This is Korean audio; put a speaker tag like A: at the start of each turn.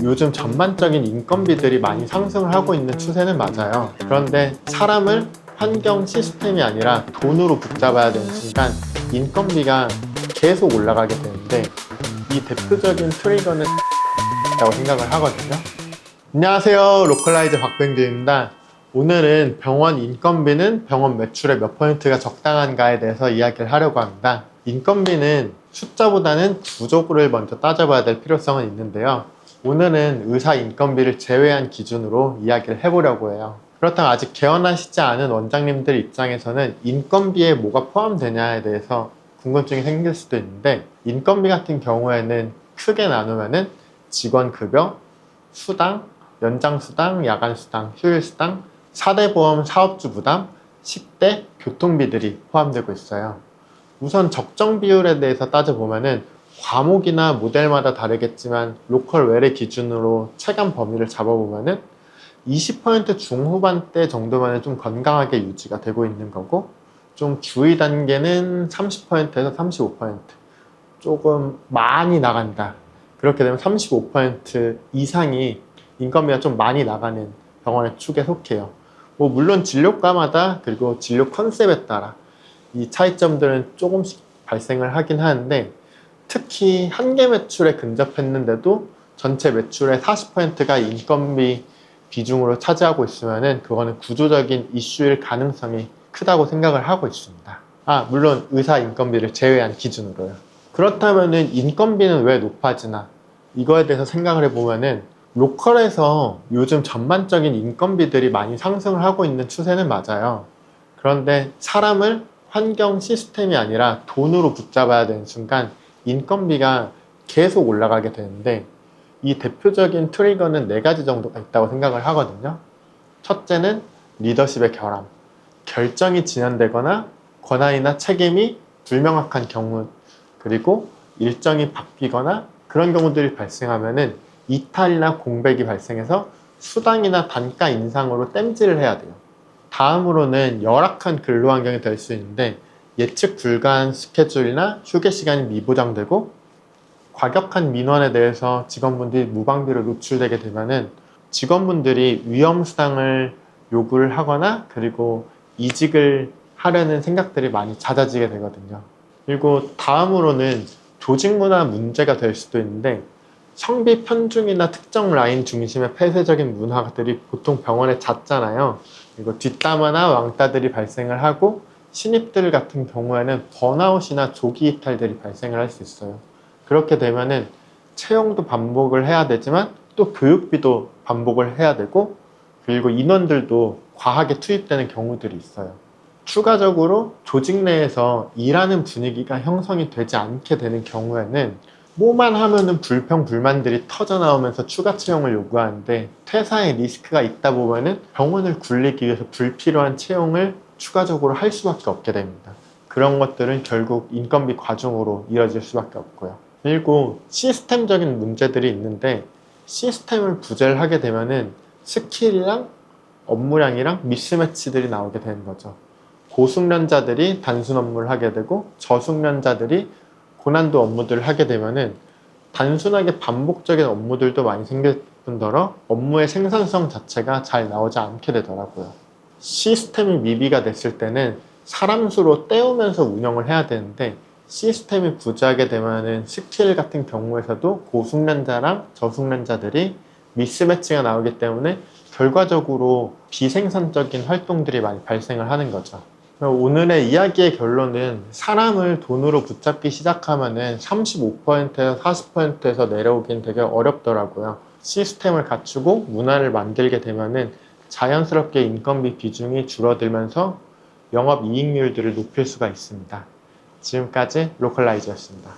A: 요즘 전반적인 인건비들이 많이 상승을 하고 있는 추세는 맞아요. 그런데 사람을 환경 시스템이 아니라 돈으로 붙잡아야 되는 순간 인건비가 계속 올라가게 되는데, 이 대표적인 트리거는 라고 생각을 하거든요. 안녕하세요, 로컬라이즈 박병규입니다. 오늘은 병원 인건비는 병원 매출의 몇 퍼센트가 적당한가에 대해서 이야기를 하려고 합니다. 인건비는 숫자보다는 구조를 먼저 따져봐야 될 필요성은 있는데요. 오늘은 의사 인건비를 제외한 기준으로 이야기를 해보려고 해요. 그렇다면 아직 개원하시지 않은 원장님들 입장에서는 인건비에 뭐가 포함되냐에 대해서 궁금증이 생길 수도 있는데, 인건비 같은 경우에는 크게 나누면은 직원급여, 수당, 연장수당, 야간수당, 휴일수당, 4대 보험 사업주 부담, 식대, 교통비들이 포함되고 있어요. 우선 적정 비율에 대해서 따져보면은 과목이나 모델마다 다르겠지만 로컬 외래 기준으로 체감 범위를 잡아보면은 20% 중후반대 정도면 좀 건강하게 유지가 되고 있는 거고, 좀 주의 단계는 30%에서 35%, 조금 많이 나간다, 그렇게 되면 35% 이상이 인건비가 좀 많이 나가는 병원의 축에 속해요. 물론 진료과마다 그리고 진료 컨셉에 따라 이 차이점들은 조금씩 발생을 하긴 하는데, 특히 한 개 매출에 근접했는데도 전체 매출의 40%가 인건비 비중으로 차지하고 있으면은 그거는 구조적인 이슈일 가능성이 크다고 생각을 하고 있습니다. 물론 의사 인건비를 제외한 기준으로요. 그렇다면은 인건비는 왜 높아지나, 이거에 대해서 생각을 해보면은 로컬에서 요즘 전반적인 인건비들이 많이 상승을 하고 있는 추세는 맞아요. 그런데 사람을 환경 시스템이 아니라 돈으로 붙잡아야 되는 순간 인건비가 계속 올라가게 되는데, 이 대표적인 트리거는 4가지 정도가 있다고 생각을 하거든요. 첫째는 리더십의 결함, 결정이 지연되거나 권한이나 책임이 불명확한 경우, 그리고 일정이 바뀌거나 그런 경우들이 발생하면은 이탈이나 공백이 발생해서 수당이나 단가 인상으로 땜질을 해야 돼요. 다음으로는 열악한 근로 환경이 될 수 있는데, 예측 불가한 스케줄이나 휴게 시간이 미보장되고 과격한 민원에 대해서 직원분들이 무방비로 노출되게 되면은 직원분들이 위험수당을 요구를 하거나 그리고 이직을 하려는 생각들이 많이 잦아지게 되거든요. 그리고 다음으로는 조직 문화 문제가 될 수도 있는데, 성비 편중이나 특정 라인 중심의 폐쇄적인 문화들이 보통 병원에 잦잖아요. 그리고 뒷담화나 왕따들이 발생을 하고, 신입들 같은 경우에는 번아웃이나 조기 이탈들이 발생을 할 수 있어요. 그렇게 되면은 채용도 반복을 해야 되지만 또 교육비도 반복을 해야 되고, 그리고 인원들도 과하게 투입되는 경우들이 있어요. 추가적으로 조직 내에서 일하는 분위기가 형성이 되지 않게 되는 경우에는 뭐만 하면은 불평 불만들이 터져 나오면서 추가 채용을 요구하는데, 퇴사의 리스크가 있다 보면은 병원을 굴리기 위해서 불필요한 채용을 추가적으로 할 수밖에 없게 됩니다. 그런 것들은 결국 인건비 과중으로 이어질 수밖에 없고요. 그리고 시스템적인 문제들이 있는데, 시스템을 부재를 하게 되면은 스킬이랑 업무량이랑 미스매치들이 나오게 되는 거죠. 고숙련자들이 단순 업무를 하게 되고 저숙련자들이 고난도 업무들을 하게 되면은 단순하게 반복적인 업무들도 많이 생길 뿐더러 업무의 생산성 자체가 잘 나오지 않게 되더라고요. 시스템이 미비가 됐을 때는 사람 수로 때우면서 운영을 해야 되는데, 시스템이 부재하게 되면은 스킬 같은 경우에서도 고숙련자랑 저숙련자들이 미스매치가 나오기 때문에 결과적으로 비생산적인 활동들이 많이 발생을 하는 거죠. 오늘의 이야기의 결론은, 사람을 돈으로 붙잡기 시작하면은 35%에서 40%에서 내려오긴 되게 어렵더라고요. 시스템을 갖추고 문화를 만들게 되면은 자연스럽게 인건비 비중이 줄어들면서 영업이익률들을 높일 수가 있습니다. 지금까지 로컬라이즈였습니다.